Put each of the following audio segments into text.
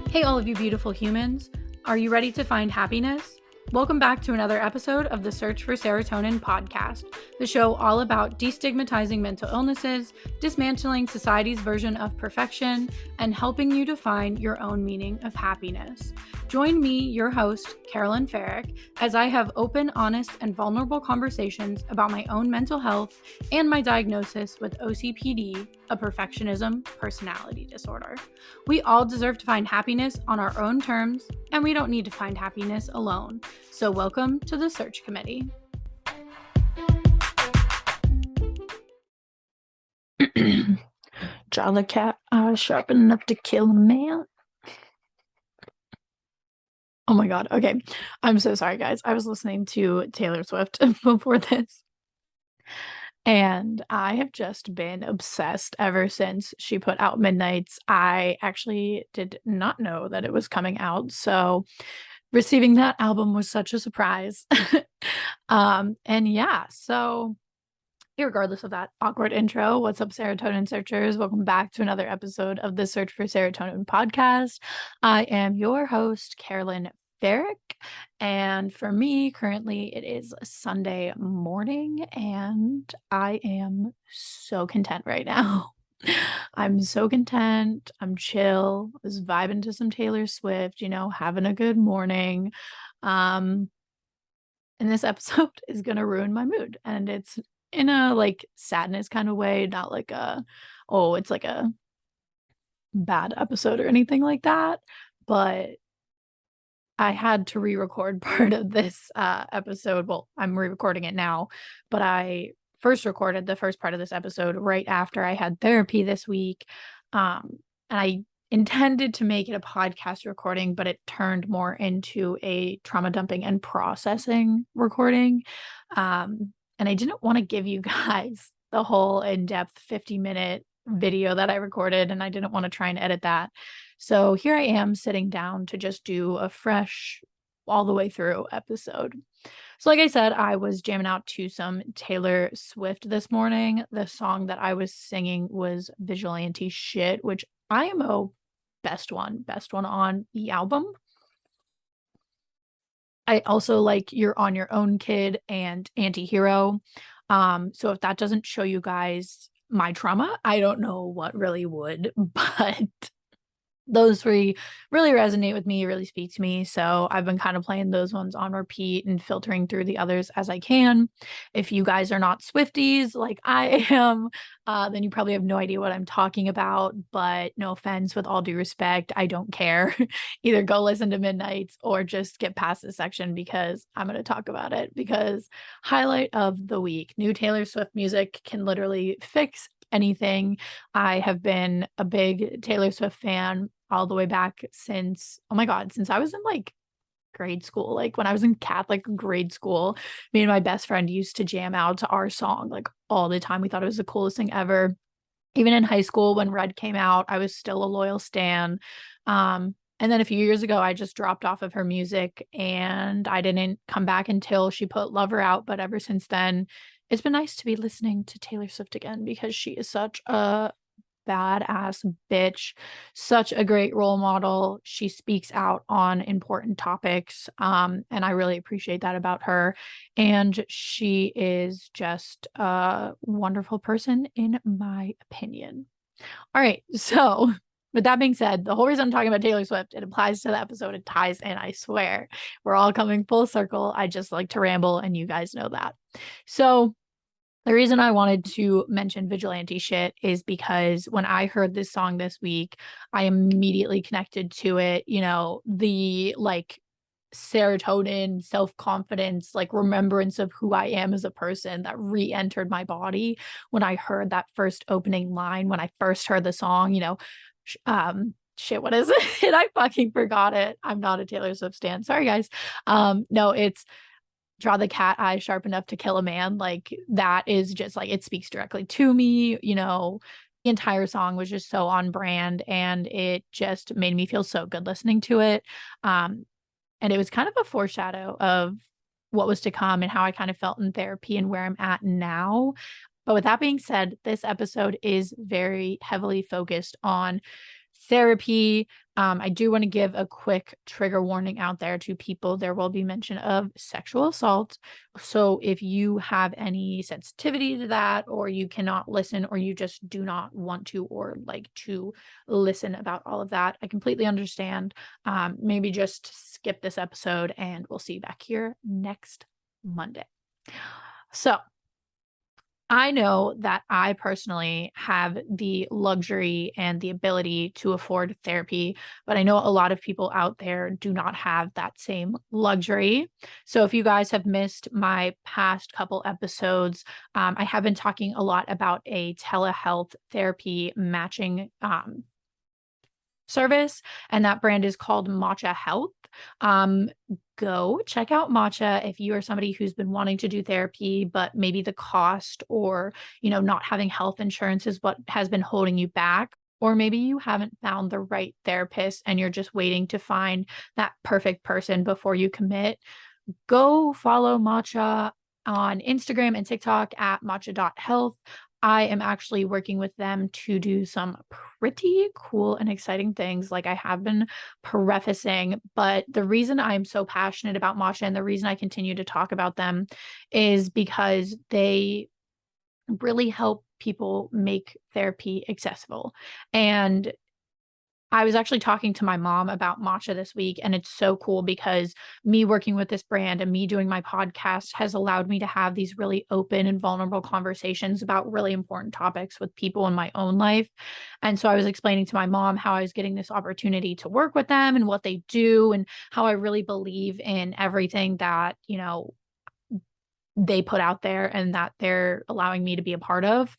Hey, all of you beautiful humans. Are you ready to find happiness? Welcome back to another episode of the Search For Serotonin podcast, the show all about destigmatizing mental illnesses, dismantling society's version of perfection, and helping you define your own meaning of happiness. Join me, your host, Carolyn Farrick, as I have open, honest, and vulnerable conversations about my own mental health and my diagnosis with OCPD, a perfectionism personality disorder. We all deserve to find happiness on our own terms, and we don't need to find happiness alone. So welcome to the Search Committee. Draw the cat sharp enough to kill a man. Oh my god. Okay. I'm so sorry, guys. I was listening to Taylor Swift before this. And I have just been obsessed ever since she put out Midnights. I actually did not know that it was coming out. So receiving that album was such a surprise. And yeah, so regardless of that awkward intro, what's up, serotonin searchers? Welcome back to another episode of the Search for Serotonin podcast. I am your host, Carolyn Farrick, and for me, currently it is Sunday morning, and I am so content right now. I'm so content. I'm chill. I was vibing to some Taylor Swift, having a good morning. And this episode is gonna ruin my mood, and it's in a sadness kind of way, not like it's like a bad episode or anything like that. But I had to re-record part of this episode. Well, I'm re-recording it now, but I first recorded the first part of this episode right after I had therapy this week. And I intended to make it a podcast recording, but it turned more into a trauma dumping and processing recording. And I didn't want to give you guys the whole in-depth 50-minute video that I recorded, and I didn't want to try and edit that. So here I am sitting down to just do a fresh all the way through episode. So like I said, I was jamming out to some Taylor Swift this morning. The song that I was singing was Vigilante Shit, which IMO best one on the album. I also like You're on Your Own, Kid and Antihero. So if that doesn't show you guys my trauma, I don't know what really would, but those three really resonate with me, really speak to me. So I've been kind of playing those ones on repeat and filtering through the others as I can. If you guys are not Swifties like I am, then you probably have no idea what I'm talking about. But no offense, with all due respect, I don't care. Either go listen to Midnights or just get past this section because I'm going to talk about it. Because highlight of the week, new Taylor Swift music can literally fix anything. I have been a big Taylor Swift fan all the way back since I was in grade school. Like when I was in Catholic grade school, me and my best friend used to jam out to our song like all the time. We thought it was the coolest thing ever. Even in high school when Red came out, I was still a loyal stan. And then a few years ago, I just dropped off of her music and I didn't come back until she put Lover out. But ever since then, it's been nice to be listening to Taylor Swift again because she is such a badass bitch, such a great role model. She speaks out on important topics, and I really appreciate that about her. And she is just a wonderful person, in my opinion. All right, so with that being said, the whole reason I'm talking about Taylor Swift, it applies to the episode, it ties in, I swear. We're all coming full circle. I just like to ramble, and you guys know that. So the reason I wanted to mention Vigilante Shit is because when I heard this song this week, I immediately connected to it, the serotonin, self-confidence, remembrance of who I am as a person that re-entered my body when I heard that first opening line, when I first heard the song, shit, what is it? I fucking forgot it. I'm not a Taylor Swift stan. Sorry, guys. No, it's Draw the cat eye sharp enough to kill a man. Like that is just it speaks directly to me. The entire song was just so on brand and it just made me feel so good listening to it. And it was kind of a foreshadow of what was to come and how I kind of felt in therapy and where I'm at now. But with that being said, this episode is very heavily focused on therapy. I do want to give a quick trigger warning out there to people. There will be mention of sexual assault. So if you have any sensitivity to that, or you cannot listen, or you just do not want to or like to listen about all of that, I completely understand. Maybe just skip this episode and we'll see you back here next Monday. So I know that I personally have the luxury and the ability to afford therapy, but I know a lot of people out there do not have that same luxury. So if you guys have missed my past couple episodes, I have been talking a lot about a telehealth therapy matching service, and that brand is called Matcha Health. Go check out Matcha if you are somebody who's been wanting to do therapy, but maybe the cost or, not having health insurance is what has been holding you back. Or maybe you haven't found the right therapist and you're just waiting to find that perfect person before you commit. Go follow Matcha on Instagram and TikTok at matcha.health. I am actually working with them to do some pretty cool and exciting things, like I have been prefacing. But the reason I'm so passionate about Matcha and the reason I continue to talk about them is because they really help people make therapy accessible. And I was actually talking to my mom about matcha this week, and it's so cool because me working with this brand and me doing my podcast has allowed me to have these really open and vulnerable conversations about really important topics with people in my own life. And so I was explaining to my mom how I was getting this opportunity to work with them and what they do, and how I really believe in everything that, they put out there and that they're allowing me to be a part of.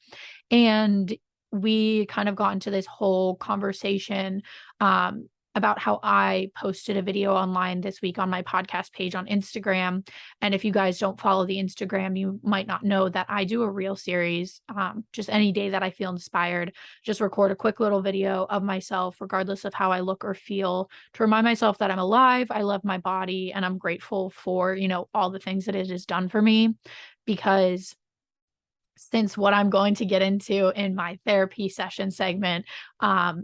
And we kind of got into this whole conversation about how I posted a video online this week on my podcast page on Instagram. And if you guys don't follow the Instagram, you might not know that I do a reel series. Just any day that I feel inspired, just record a quick little video of myself, regardless of how I look or feel, to remind myself that I'm alive, I love my body, and I'm grateful for, all the things that it has done for me. Because since what I'm going to get into in my therapy session segment,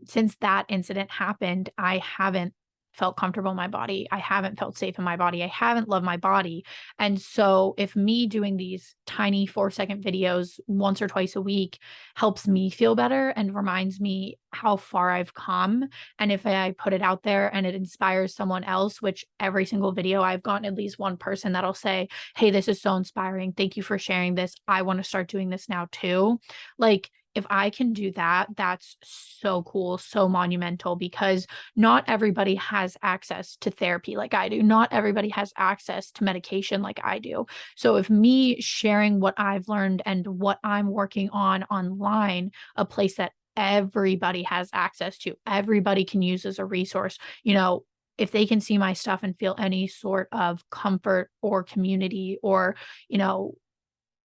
since that incident happened, I haven't felt comfortable in my body. I haven't felt safe in my body. I haven't loved my body. And so if me doing these tiny 4-second videos once or twice a week helps me feel better and reminds me how far I've come, and if I put it out there and it inspires someone else, which every single video I've gotten at least one person that'll say, hey, this is so inspiring. Thank you for sharing this. I want to start doing this now too. Like, if I can do that, that's so cool, so monumental, because not everybody has access to therapy like I do. Not everybody has access to medication like I do. So if me sharing what I've learned and what I'm working on online, a place that everybody has access to, everybody can use as a resource, if they can see my stuff and feel any sort of comfort or community or,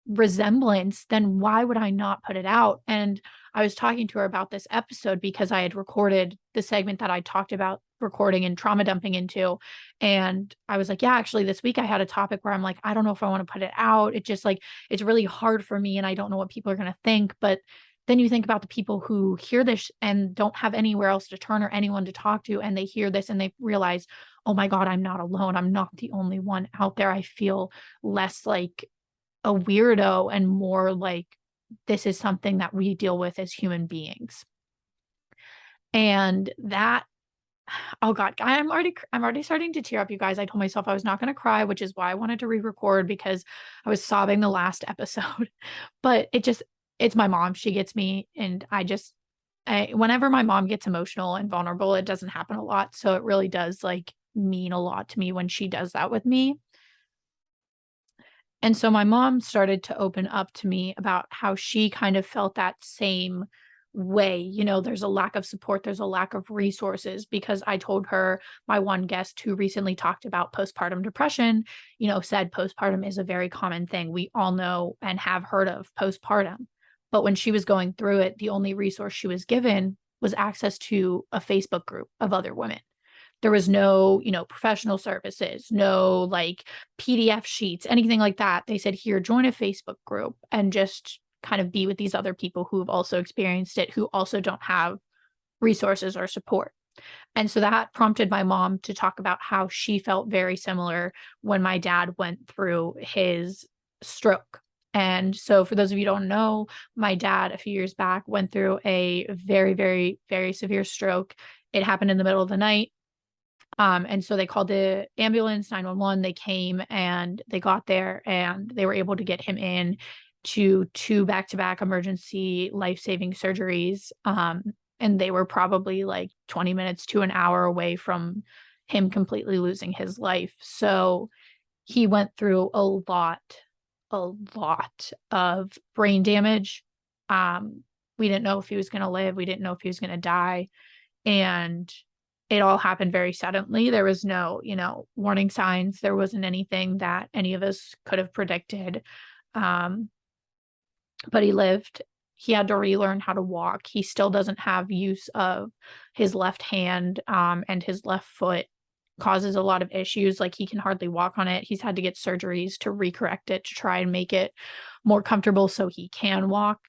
resemblance, then why would I not put it out? And I was talking to her about this episode because I had recorded the segment that I talked about recording and trauma dumping into. And I was like, yeah, actually this week I had a topic where I'm like, I don't know if I want to put it out. It just like, it's really hard for me and I don't know what people are going to think. But then you think about the people who hear this and don't have anywhere else to turn or anyone to talk to, and they hear this and they realize, oh my God, I'm not alone. I'm not the only one out there. I feel less like a weirdo and more like this is something that we deal with as human beings. And that, oh God, I'm already starting to tear up, you guys. I told myself I was not going to cry, which is why I wanted to re-record, because I was sobbing the last episode. But it's my mom. She gets me. And whenever my mom gets emotional and vulnerable, it doesn't happen a lot. So it really does like mean a lot to me when she does that with me. And so my mom started to open up to me about how she kind of felt that same way. There's a lack of support, there's a lack of resources, because I told her my one guest who recently talked about postpartum depression, said postpartum is a very common thing. We all know and have heard of postpartum. But when she was going through it, the only resource she was given was access to a Facebook group of other women. There was no, professional services, no like PDF sheets, anything like that. They said, here, join a Facebook group and just kind of be with these other people who have also experienced it, who also don't have resources or support. And so that prompted my mom to talk about how she felt very similar when my dad went through his stroke. And so for those of you who don't know, my dad a few years back went through a very, very, very severe stroke. It happened in the middle of the night. And so they called the ambulance, 911. They came and they got there and they were able to get him in to two back-to-back emergency life-saving surgeries. And they were probably like 20 minutes to an hour away from him completely losing his life. So he went through a lot of brain damage. We didn't know if he was going to live. We didn't know if he was going to die. And it all happened very suddenly. There was no, warning signs. There wasn't anything that any of us could have predicted. But he lived. He had to relearn how to walk. He still doesn't have use of his left hand, and his left foot causes a lot of issues. Like he can hardly walk on it. He's had to get surgeries to recorrect it to try and make it more comfortable so he can walk.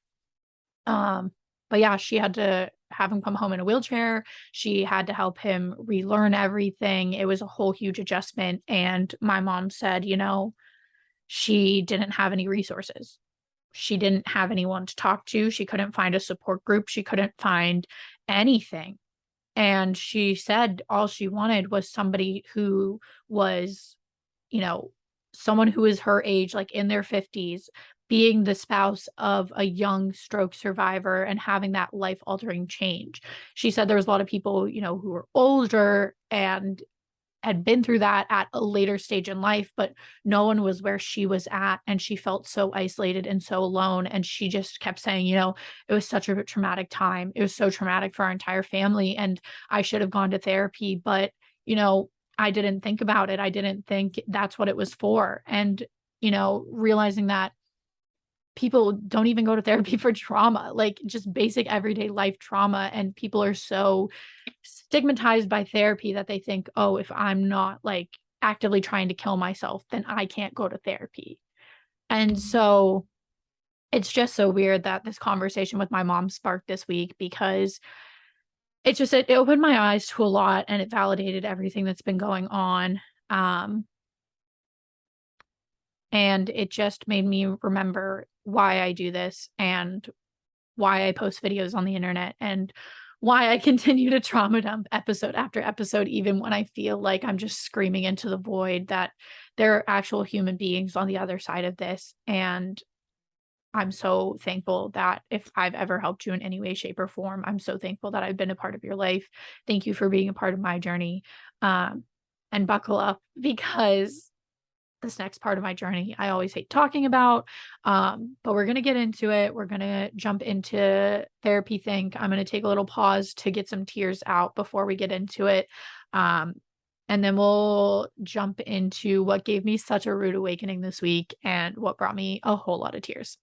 But yeah, she had to have him come home in a wheelchair. She had to help him relearn everything. It was a whole huge adjustment. And my mom said, she didn't have any resources. She didn't have anyone to talk to. She couldn't find a support group. She couldn't find anything. And she said all she wanted was somebody who was, someone who is her age, like in their 50s, being the spouse of a young stroke survivor and having that life altering change. She said there was a lot of people, who were older and had been through that at a later stage in life, but no one was where she was at. And she felt so isolated and so alone. And she just kept saying, it was such a traumatic time. It was so traumatic for our entire family. And I should have gone to therapy, but, I didn't think about it. I didn't think that's what it was for. And, realizing that people don't even go to therapy for trauma, like just basic everyday life trauma. And people are so stigmatized by therapy that they think, oh, if I'm not like actively trying to kill myself, then I can't go to therapy. And so it's just so weird that this conversation with my mom sparked this week, because it opened my eyes to a lot and it validated everything that's been going on. And it just made me remember why I do this and why I post videos on the internet and why I continue to trauma dump episode after episode, even when I feel like I'm just screaming into the void, that there are actual human beings on the other side of this. And I'm so thankful that if I've ever helped you in any way, shape, or form, I'm so thankful that I've been a part of your life. Thank you for being a part of my journey. And buckle up, because this next part of my journey I always hate talking about, but we're going to get into it. We're going to jump into therapy think. I'm going to take a little pause to get some tears out before we get into it, and then we'll jump into what gave me such a rude awakening this week and what brought me a whole lot of tears.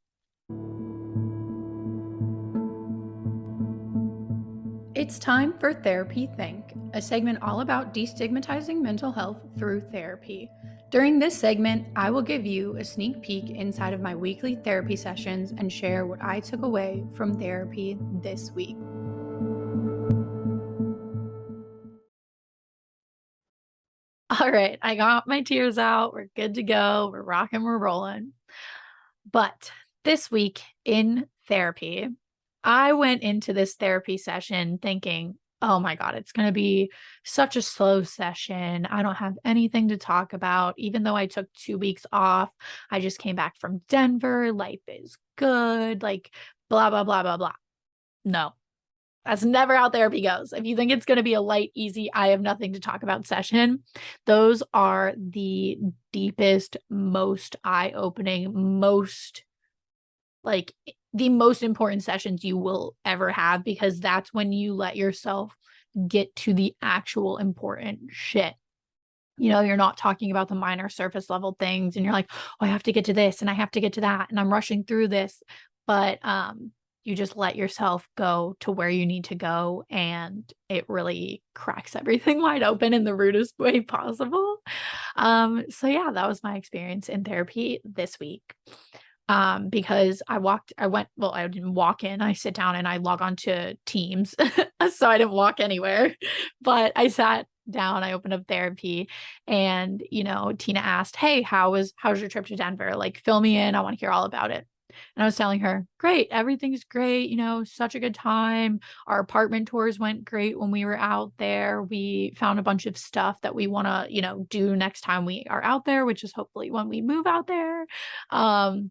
It's time for Therapy Think, a segment all about destigmatizing mental health through therapy. During this segment, I will give you a sneak peek inside of my weekly therapy sessions and share what I took away from therapy this week. All right, I got my tears out. We're good to go. We're rocking, we're rolling. But this week in therapy, I went into this therapy session thinking, oh my God, it's going to be such a slow session. I don't have anything to talk about. Even though I took 2 weeks off, I just came back from Denver. Life is good. Like, blah, blah, blah, blah, blah. No, that's never how therapy goes. If you think it's going to be a light, easy, I have nothing to talk about session, those are the deepest, most eye-opening, the most important sessions you will ever have, because that's when you let yourself get to the actual important shit. You're not talking about the minor surface level things and you're like, oh, I have to get to this and I have to get to that and I'm rushing through this. But you just let yourself go to where you need to go, and it really cracks everything wide open in the rudest way possible. So yeah, that was my experience in therapy this week. because I didn't walk in, I sit down and I log on to Teams. So I didn't walk anywhere, but I sat down, I opened up therapy, and, Tina asked, "Hey, how's your trip to Denver? Like, fill me in. I want to hear all about it." And I was telling her, "Great, everything's great, such a good time. Our apartment tours went great when we were out there. We found a bunch of stuff that we want to, do next time we are out there, which is hopefully when we move out there." Um,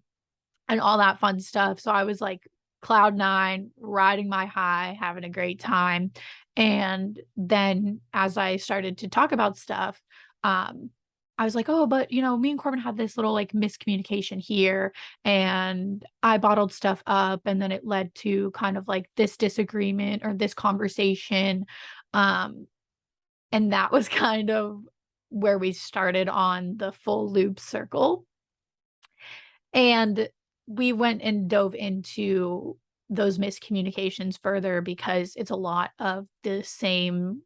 and all that fun stuff. So I was like cloud nine, riding my high, having a great time. And then as I started to talk about stuff, um, I was like, "Oh, but me and Corbin had this little like miscommunication here, and I bottled stuff up, and then it led to kind of like this disagreement or this conversation." Um, and that was kind of where we started on the full loop circle. And we went and dove into those miscommunications further because it's a lot of the same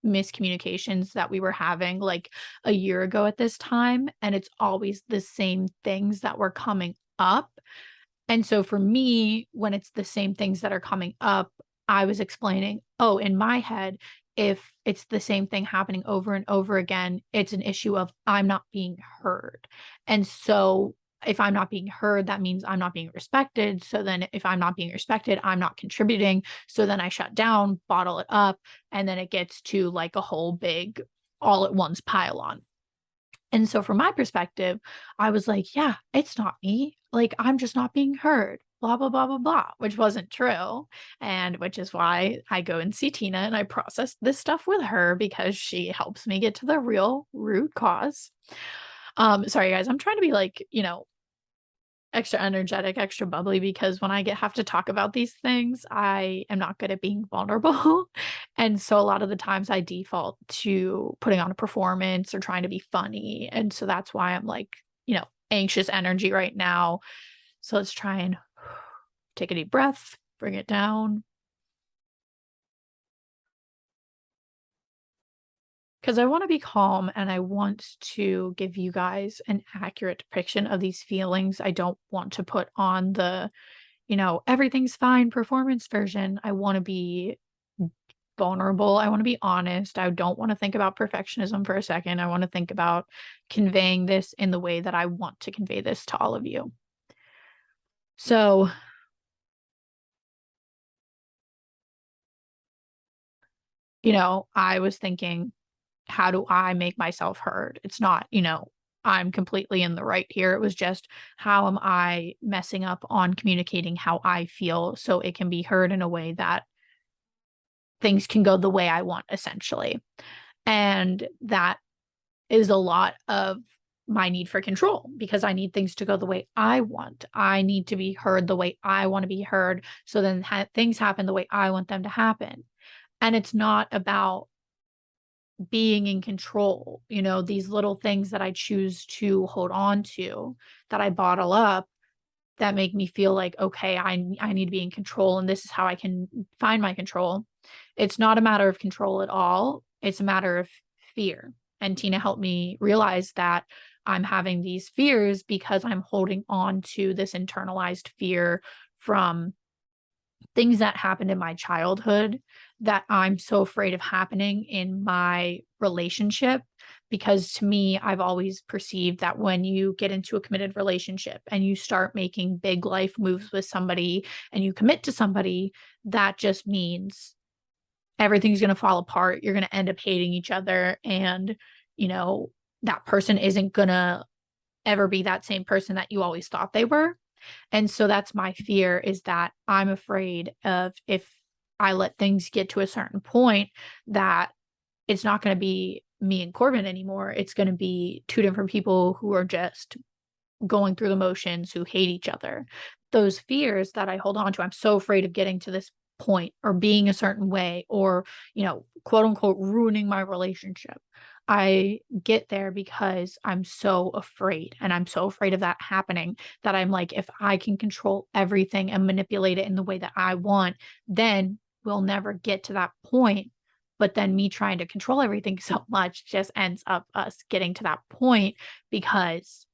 miscommunications that we were having like a year ago at this time. And it's always the same things that were coming up. And so for me, when it's the same things that are coming up, I was explaining, "Oh, in my head, if it's the same thing happening over and over again, it's an issue of I'm not being heard. And so if I'm not being heard, that means I'm not being respected. So then if I'm not being respected, I'm not contributing. So then I shut down, bottle it up, and then it gets to like a whole big all at once pile on." And so from my perspective, I was like, "Yeah, it's not me. Like, I'm just not being heard, blah, blah, blah, blah, blah," which wasn't true. And which is why I go and see Tina and I process this stuff with her because she helps me get to the real root cause. Sorry guys, I'm trying to be like, extra energetic, extra bubbly because when I have to talk about these things, I am not good at being vulnerable. And so a lot of the times I default to putting on a performance or trying to be funny. And so that's why I'm like, anxious energy right now. So let's try and take a deep breath, bring it down. Because I want to be calm and I want to give you guys an accurate depiction of these feelings. I don't want to put on the everything's fine performance version. I want to be vulnerable. I want to be honest. I don't want to think about perfectionism for a second. I want to think about conveying this in the way that I want to convey this to all of you. So, I was thinking, how do I make myself heard? It's not, I'm completely in the right here. It was just, how am I messing up on communicating how I feel so it can be heard in a way that things can go the way I want, essentially. And that is a lot of my need for control because I need things to go the way I want. I need to be heard the way I want to be heard. So then things happen the way I want them to happen. And it's not about being in control, these little things that I choose to hold on to that I bottle up that make me feel like, okay, I need to be in control and this is how I can find my control. It's not a matter of control at all. It's a matter of fear. And Tina helped me realize that I'm having these fears because I'm holding on to this internalized fear from things that happened in my childhood that I'm so afraid of happening in my relationship. Because to me, I've always perceived that when you get into a committed relationship and you start making big life moves with somebody and you commit to somebody, that just means everything's going to fall apart. You're going to end up hating each other. And, that person isn't going to ever be that same person that you always thought they were. And so that's my fear, is that I'm afraid of, if I let things get to a certain point, that it's not going to be me and Corbin anymore. It's going to be two different people who are just going through the motions, who hate each other. Those fears that I hold on to, I'm so afraid of getting to this point or being a certain way or, quote unquote, ruining my relationship. I get there because I'm so afraid, and I'm so afraid of that happening, that I'm like, if I can control everything and manipulate it in the way that I want, then we'll never get to that point. But then me trying to control everything so much just ends up us getting to that point because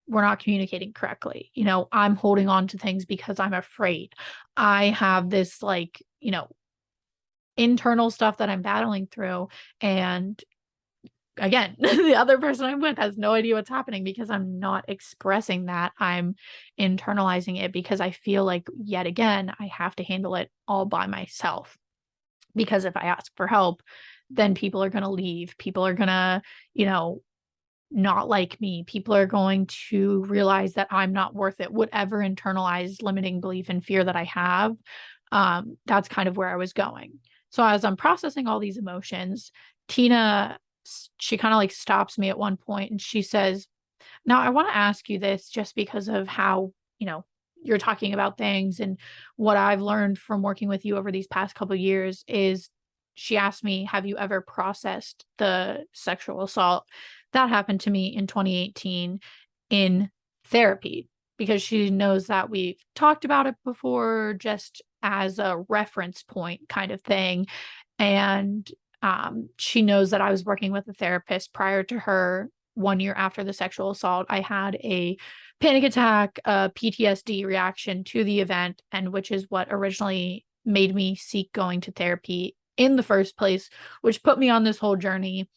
we're not communicating correctly. I'm holding on to things because I'm afraid. I have this like, internal stuff that I'm battling through. And again, the other person I'm with has no idea what's happening because I'm not expressing that. I'm internalizing it because I feel like, yet again, I have to handle it all by myself. Because if I ask for help, then people are going to leave. People are going to, not like me. People are going to realize that I'm not worth it. Whatever internalized limiting belief and fear that I have, that's kind of where I was going. So as I'm processing all these emotions, Tina, she kind of like stops me at one point and she says, now I want to ask you this just because of how, you're talking about things and what I've learned from working with you over these past couple of years is she asked me, have you ever processed the sexual assault that happened to me in 2018 in therapy? Because she knows that we've talked about it before just as a reference point kind of thing. And she knows that I was working with a therapist prior to her. 1 year after the sexual assault, I had a panic attack, a PTSD reaction to the event, and which is what originally made me seek going to therapy in the first place, which put me on this whole journey.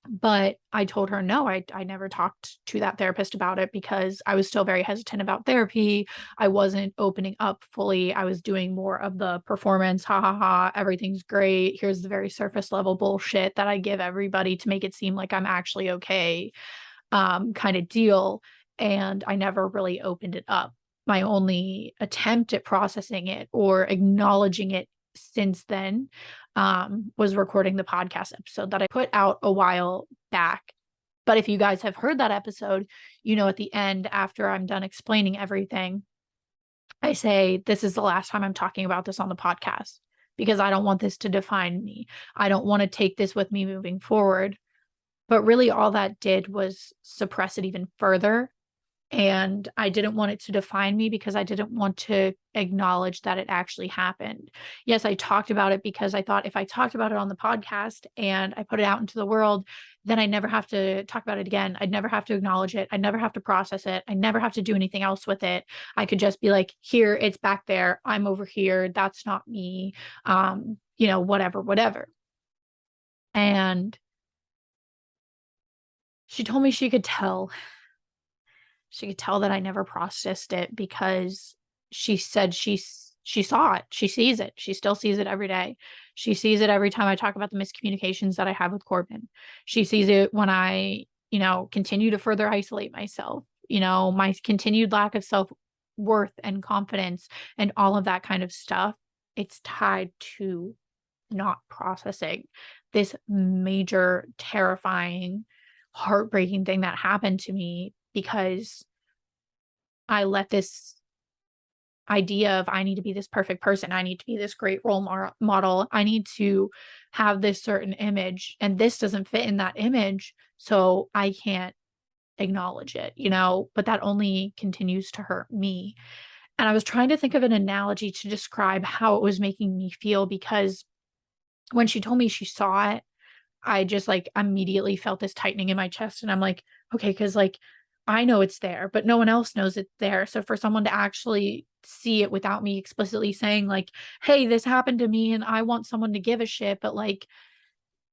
But I told her, no, I never talked to that therapist about it because I was still very hesitant about therapy. I wasn't opening up fully. I was doing more of the performance, ha ha ha, everything's great. Here's the very surface level bullshit that I give everybody to make it seem like I'm actually okay, kind of deal. And I never really opened it up. My only attempt at processing it or acknowledging it since then was recording the podcast episode that I put out a while back. But if you guys have heard that episode, at the end, after I'm done explaining everything, I say, this is the last time I'm talking about this on the podcast because I don't want this to define me. I don't want to take this with me moving forward. But really, all that did was suppress it even further. And I didn't want it to define me because I didn't want to acknowledge that it actually happened. Yes, I talked about it because I thought if I talked about it on the podcast and I put it out into the world, then I never have to talk about it again. I'd never have to acknowledge it. I'd never have to process it. I never have to do anything else with it. I could just be like, here, it's back there. I'm over here. That's not me. Whatever, whatever. And she told me she could tell. She could tell that I never processed it because she said she saw it. She sees it. She still sees it every day. She sees it every time I talk about the miscommunications that I have with Corbin. She sees it when I, continue to further isolate myself, my continued lack of self-worth and confidence and all of that kind of stuff. It's tied to not processing this major, terrifying, heartbreaking thing that happened to me because I let this idea of I need to be this perfect person. I need to be this great role model. I need to have this certain image and this doesn't fit in that image. So I can't acknowledge it, but that only continues to hurt me. And I was trying to think of an analogy to describe how it was making me feel because when she told me she saw it, I just like immediately felt this tightening in my chest. And I'm like, okay, because like I know it's there, but no one else knows it's there. So for someone to actually see it without me explicitly saying, like, hey, this happened to me and I want someone to give a shit, but like,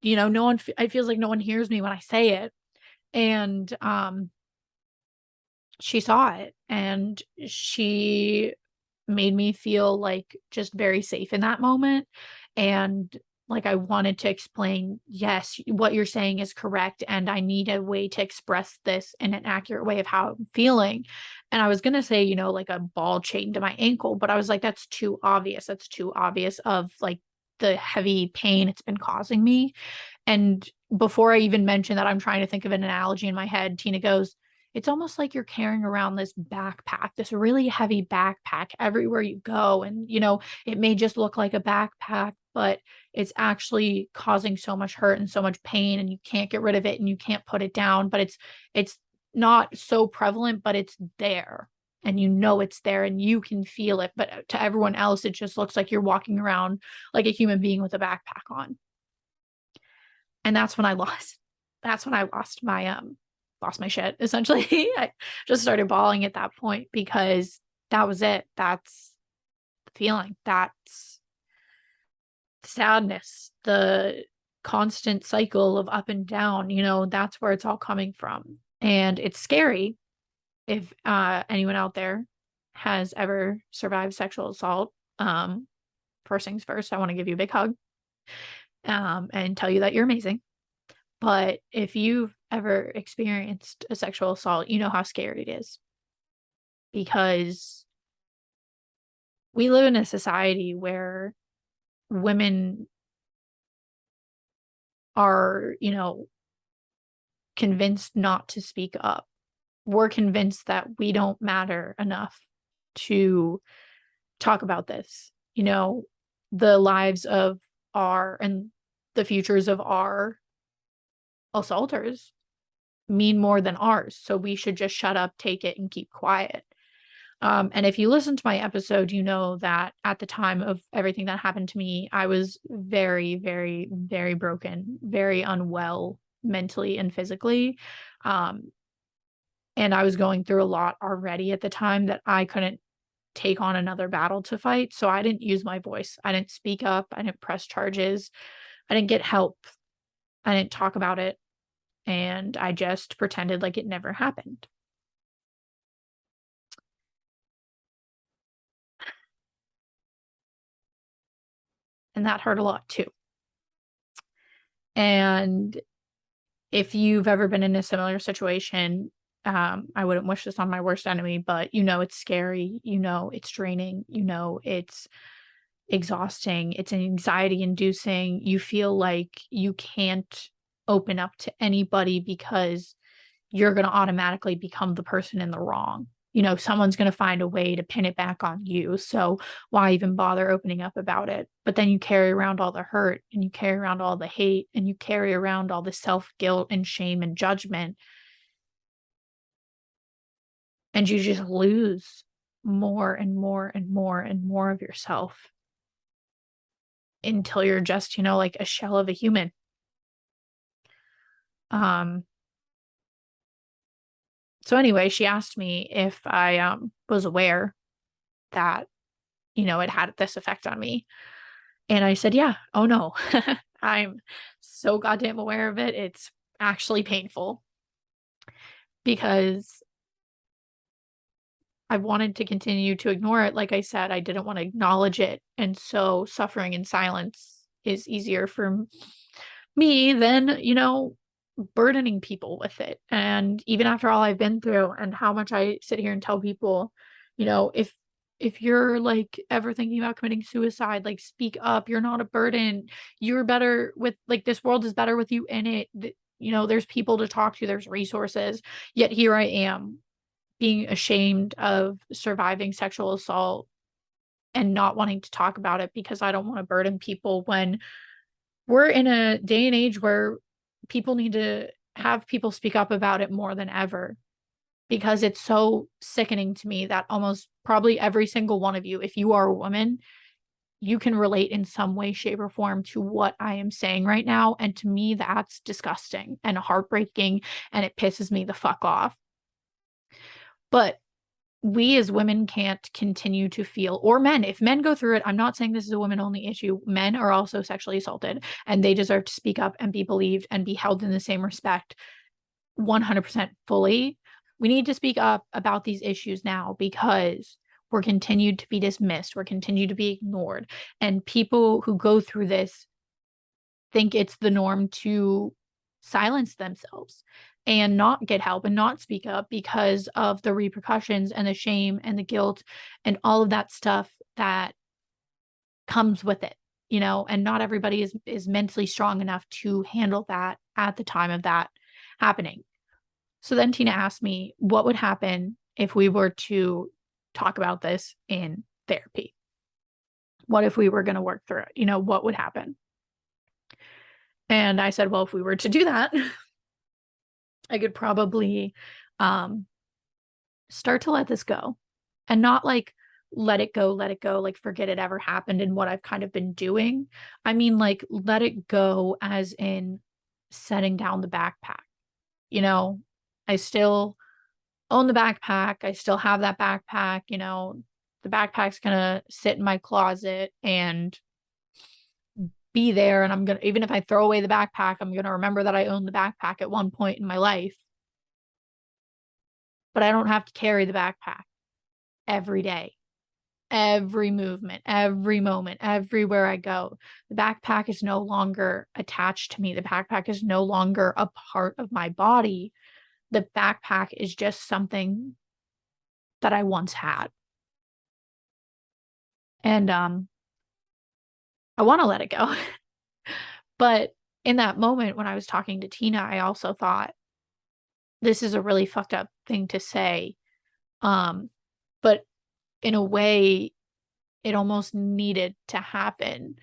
no one, it feels like no one hears me when I say it. And she saw it and she made me feel like just very safe in that moment. And like I wanted to explain, yes, what you're saying is correct. And I need a way to express this in an accurate way of how I'm feeling. And I was going to say, like a ball chained to my ankle, but I was like, that's too obvious. That's too obvious of like the heavy pain it's been causing me. And before I even mentioned that I'm trying to think of an analogy in my head, Tina goes, it's almost like you're carrying around this backpack, this really heavy backpack everywhere you go. And, it may just look like a backpack, but it's actually causing so much hurt and so much pain and you can't get rid of it and you can't put it down, but it's not so prevalent, but it's there and it's there and you can feel it. But to everyone else, it just looks like you're walking around like a human being with a backpack on. And that's when I lost my lost my shit, essentially. I just started bawling at that point because that was it. That's the feeling. That's sadness, the constant cycle of up and down, that's where it's all coming from. And it's scary if anyone out there has ever survived sexual assault. First things first, I want to give you a big hug and tell you that you're amazing. But if you've ever experienced a sexual assault, you know how scary it is. Because we live in a society where women are, convinced not to speak up. We're convinced that we don't matter enough to talk about this. The lives of and the futures of our assaulters mean more than ours. So we should just shut up, take it, and keep quiet. And if you listen to my episode, you know that at the time of everything that happened to me, I was very, very, very broken, very unwell mentally and physically. And I was going through a lot already at the time that I couldn't take on another battle to fight. So I didn't use my voice. I didn't speak up. I didn't press charges. I didn't get help. I didn't talk about it. And I just pretended like it never happened. And that hurt a lot too. And if you've ever been in a similar situation, I wouldn't wish this on my worst enemy, but it's scary, it's draining, it's exhausting, it's anxiety inducing. You feel like you can't open up to anybody because you're going to automatically become the person in the wrong. Someone's going to find a way to pin it back on you. So why even bother opening up about it? But then you carry around all the hurt and you carry around all the hate and you carry around all the self-guilt and shame and judgment. And you just lose more and more and more and more of yourself until you're just, like a shell of a human. So anyway, she asked me if I was aware that, it had this effect on me. And I said, yeah. Oh no. I'm so goddamn aware of it. It's actually painful because I wanted to continue to ignore it. Like I said, I didn't want to acknowledge it. And so suffering in silence is easier for me than, burdening people with it. And even after all I've been through and how much I sit here and tell people, if you're like ever thinking about committing suicide, like speak up. You're not a burden. You're better with, like, this world is better with you in it. There's people to talk to, there's resources. Yet here I am being ashamed of surviving sexual assault and not wanting to talk about it because I don't want to burden people, when we're in a day and age where people need to have people speak up about it more than ever, because it's so sickening to me that almost probably every single one of you, if you are a woman, you can relate in some way, shape, or form to what I am saying right now. And to me, that's disgusting and heartbreaking, and it pisses me the fuck off. But we as women can't continue to feel, or men, if men go through it, I'm not saying this is a women only issue. Men are also sexually assaulted and they deserve to speak up and be believed and be held in the same respect 100% fully. We need to speak up about these issues now because we're continued to be dismissed. We're continued to be ignored. And people who go through this think it's the norm to silence themselves and not get help and not speak up because of the repercussions and the shame and the guilt and all of that stuff that comes with it, and not everybody is mentally strong enough to handle that at the time of that happening. So then Tina asked me what would happen if we were to talk about this in therapy. What if we were going to work through it? What would happen? And I said, well, if we were to do that, I could probably start to let this go, and not like let it go, like forget it ever happened and what I've kind of been doing. I mean, like, let it go as in setting down the backpack, I still own the backpack. I still have that backpack. The backpack's gonna sit in my closet and be there. And I'm gonna, even if I throw away the backpack, I'm gonna remember that I owned the backpack at one point in my life. But I don't have to carry the backpack every day, every movement, every moment, everywhere I go. The backpack is no longer attached to me. The backpack is no longer a part of my body. The backpack is just something that I once had. And I want to let it go. But in that moment when I was talking to Tina, I also thought this is a really fucked up thing to say. But in a way, it almost needed to happen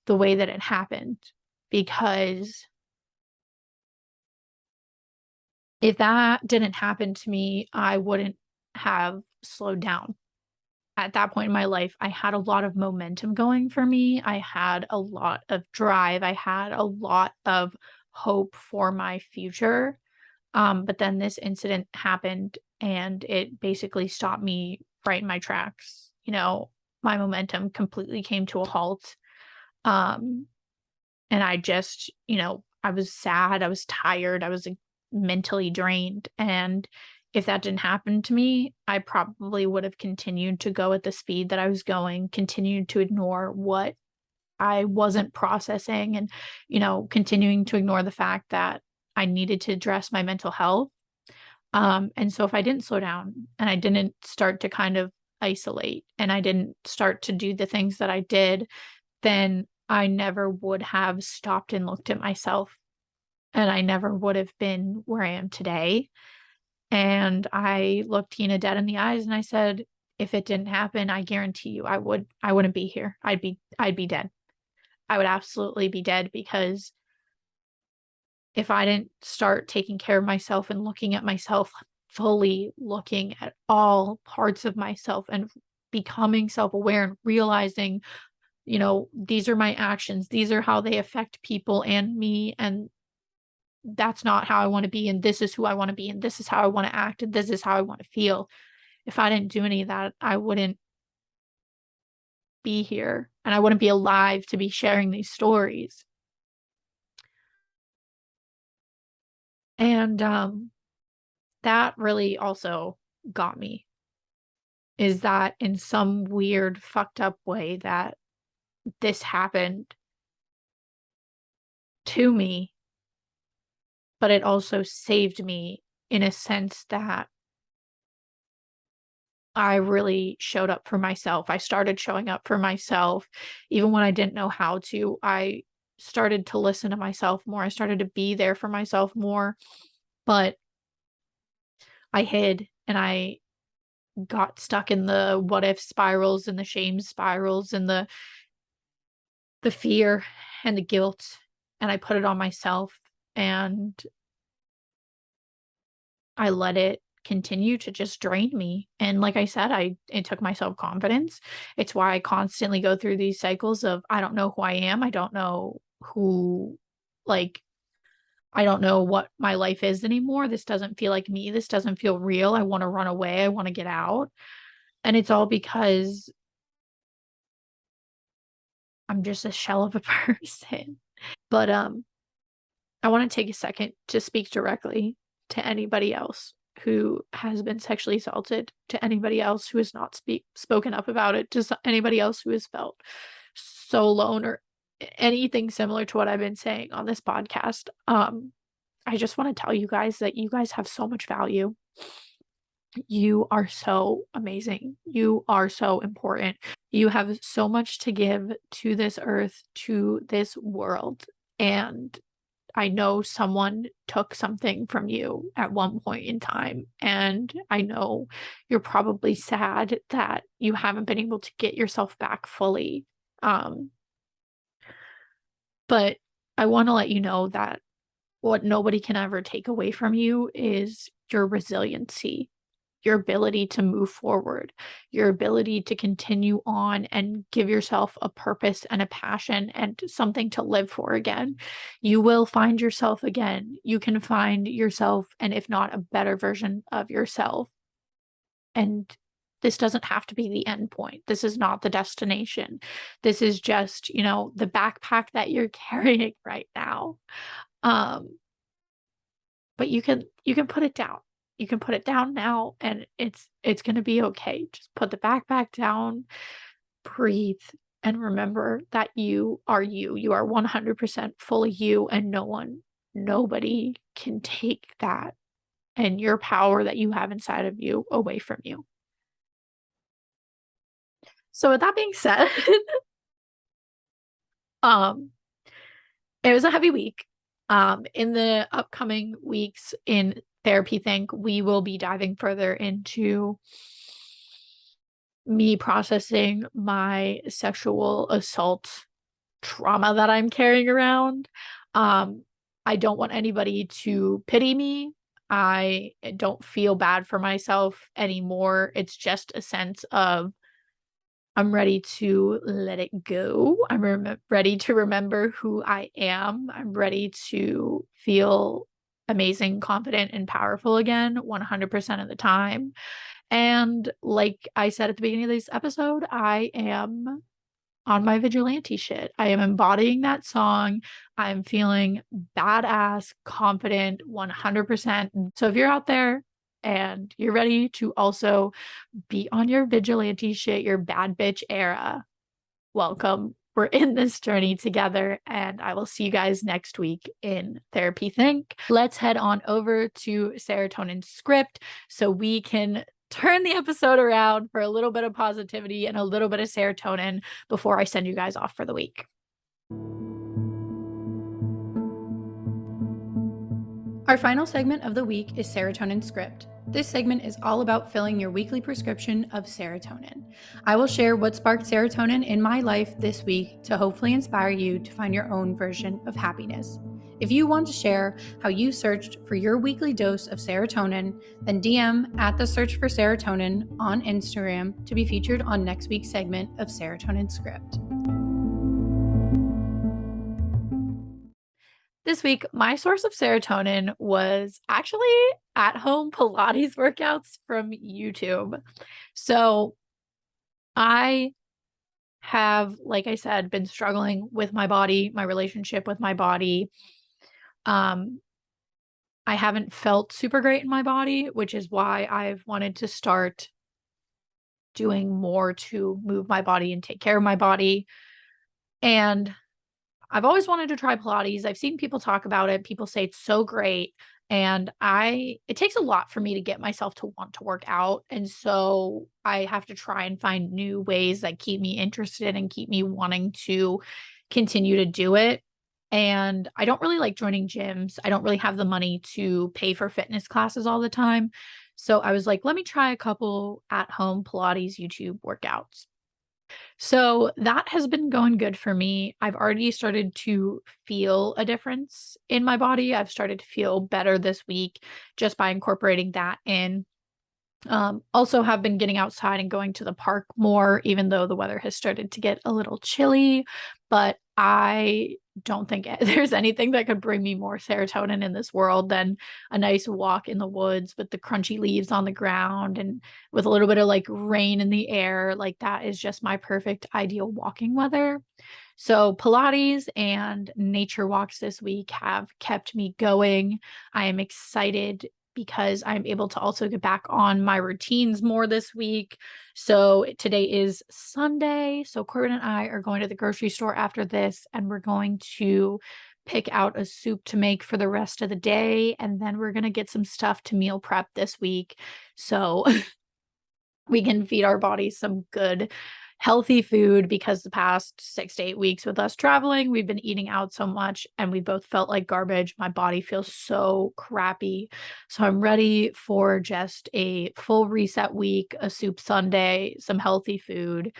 the way that it happened, because if that didn't happen to me, I wouldn't have slowed down. At that point in my life, I had a lot of momentum going for me. I had a lot of drive. I had a lot of hope for my future. But then this incident happened and it basically stopped me right in my tracks. My momentum completely came to a halt. Um, and I just, I was sad, I was tired, I was like, mentally drained. And if that didn't happen to me, I probably would have continued to go at the speed that I was going, continued to ignore what I wasn't processing, and, continuing to ignore the fact that I needed to address my mental health. And so if I didn't slow down and I didn't start to kind of isolate and I didn't start to do the things that I did, then I never would have stopped and looked at myself, and I never would have been where I am today. And I looked Tina dead in the eyes and I said, if it didn't happen, I guarantee you I wouldn't be here. I'd be dead. I would absolutely be dead, because if I didn't start taking care of myself and looking at myself, fully looking at all parts of myself and becoming self-aware and realizing, these are my actions, these are how they affect people and me, and that's not how I want to be, and this is who I want to be, and this is how I want to act, and this is how I want to feel. If I didn't do any of that, I wouldn't be here and I wouldn't be alive to be sharing these stories. And that really also got me, is that in some weird fucked up way that this happened to me, but it also saved me in a sense that I really showed up for myself. I started showing up for myself even when I didn't know how to. I started to listen to myself more. I started to be there for myself more, but I hid and I got stuck in the what if spirals and the shame spirals and the fear and the guilt, and I put it on myself, and I let it continue to just drain me. And like I said, it took my self-confidence. It's why I constantly go through these cycles of I don't know who I am. I don't know who, like, I don't know what my life is anymore. This doesn't feel like me. This doesn't feel real. I want to run away. I want to get out. And it's all because I'm just a shell of a person. But I want to take a second to speak directly to anybody else who has been sexually assaulted, to anybody else who has not spoken up about it, to anybody else who has felt so alone, or anything similar to what I've been saying on this podcast. I just want to tell you guys that you guys have so much value. You are so amazing. You are so important. You have so much to give to this earth, to this world. And I know someone took something from you at one point in time, and I know you're probably sad that you haven't been able to get yourself back fully. Um, but I want to let you know that what nobody can ever take away from you is your resiliency. your ability to move forward, your ability to continue on and give yourself a purpose and a passion and something to live for again. You will find yourself again. You can find yourself, and if not a better version of yourself. And this doesn't have to be the end point. This is not the destination. This is just, the backpack that you're carrying right now. Um, but you can put it down. You can put it down now and it's going to be okay. Just put the backpack down, breathe, and remember that you are you. You are 100% fully you, and nobody can take that and your power that you have inside of you away from you. So with that being said, um it was a heavy week. In the upcoming weeks in Therapy Think, we will be diving further into me processing my sexual assault trauma that I'm carrying around. Um, I don't want anybody to pity me. I don't feel bad for myself anymore. It's just a sense of I'm ready to let it go. I'm ready to remember who I am. I'm ready to feel amazing, confident, and powerful again 100% of the time. And like I said at the beginning of this episode, I am on my vigilante shit. I am embodying that song. I'm feeling badass, confident 100%. So if you're out there and you're ready to also be on your vigilante shit, your bad bitch era, welcome. We're in this journey together, and I will see you guys next week in Therapy Think. Let's head on over to Serotonin Script so we can turn the episode around for a little bit of positivity and a little bit of serotonin before I send you guys off for the week. Our final segment of the week is Serotonin Script. This segment is all about filling your weekly prescription of serotonin. I will share what sparked serotonin in my life this week to hopefully inspire you to find your own version of happiness. If you want to share how you searched for your weekly dose of serotonin, then DM at the Search for Serotonin on Instagram to be featured on next week's segment of Serotonin Script. This week, my source of serotonin was actually at-home Pilates workouts from YouTube. So I have, like I said, been struggling with my body, my relationship with my body. I haven't felt super great in my body, which is why I've wanted to start doing more to move my body and take care of my body. And I've always wanted to try Pilates. I've seen people talk about it. People say it's so great. And it takes a lot for me to get myself to want to work out. And so I have to try and find new ways that keep me interested and keep me wanting to continue to do it. And I don't really like joining gyms. I don't really have the money to pay for fitness classes all the time. So I was like, let me try a couple at home Pilates YouTube workouts. So that has been going good for me. I've already started to feel a difference in my body. I've started to feel better this week just by incorporating that in. Also have been getting outside and going to the park more, even though the weather has started to get a little chilly. But I don't think there's anything that could bring me more serotonin in this world than a nice walk in the woods with the crunchy leaves on the ground and with a little bit of like rain in the air. Like that is just my perfect ideal walking weather. So Pilates and nature walks this week have kept me going. I am excited because I'm able to also get back on my routines more this week. So today is Sunday. So Corbin and I are going to the grocery store after this, and we're going to pick out a soup to make for the rest of the day. And then we're going to get some stuff to meal prep this week. So we can feed our bodies some good healthy food, because the past 6 to 8 weeks with us traveling, we've been eating out so much and we both felt like garbage. My body feels so crappy. So I'm ready for just a full reset week, a soup Sunday, some healthy food,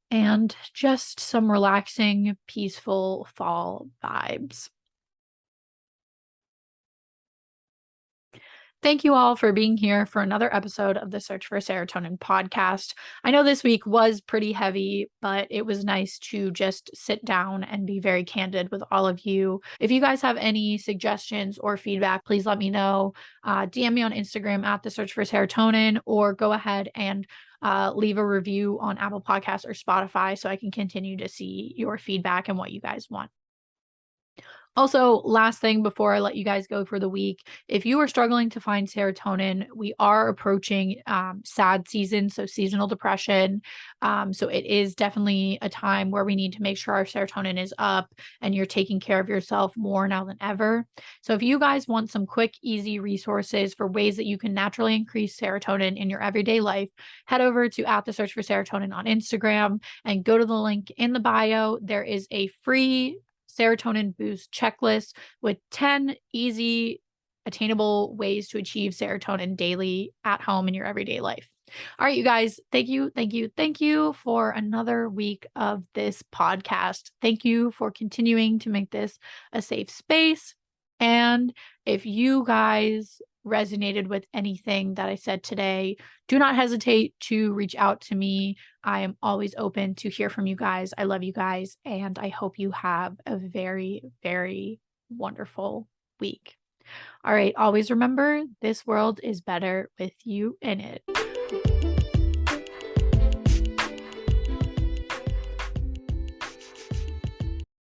and just some relaxing, peaceful fall vibes. Thank you all for being here for another episode of the Search for Serotonin podcast. I know this week was pretty heavy, but it was nice to just sit down and be very candid with all of you. If you guys have any suggestions or feedback, please let me know. DM me on Instagram at the Search for Serotonin, or go ahead and leave a review on Apple Podcasts or Spotify so I can continue to see your feedback and what you guys want. Also, last thing before I let you guys go for the week, if you are struggling to find serotonin, we are approaching SAD season, so seasonal depression. So it is definitely a time where we need to make sure our serotonin is up and you're taking care of yourself more now than ever. So if you guys want some quick, easy resources for ways that you can naturally increase serotonin in your everyday life, head over to at the Search for Serotonin on Instagram and go to the link in the bio. There is a free serotonin boost checklist with 10 easy, attainable ways to achieve serotonin daily at home in your everyday life. All right, you guys, thank you for another week of this podcast. Thank you for continuing to make this a safe space. And if you guys resonated with anything that I said today, do not hesitate to reach out to me. I am always open to hear from you guys. I love you guys, and I hope you have a very, very wonderful week. All right, always remember, this world is better with you in it.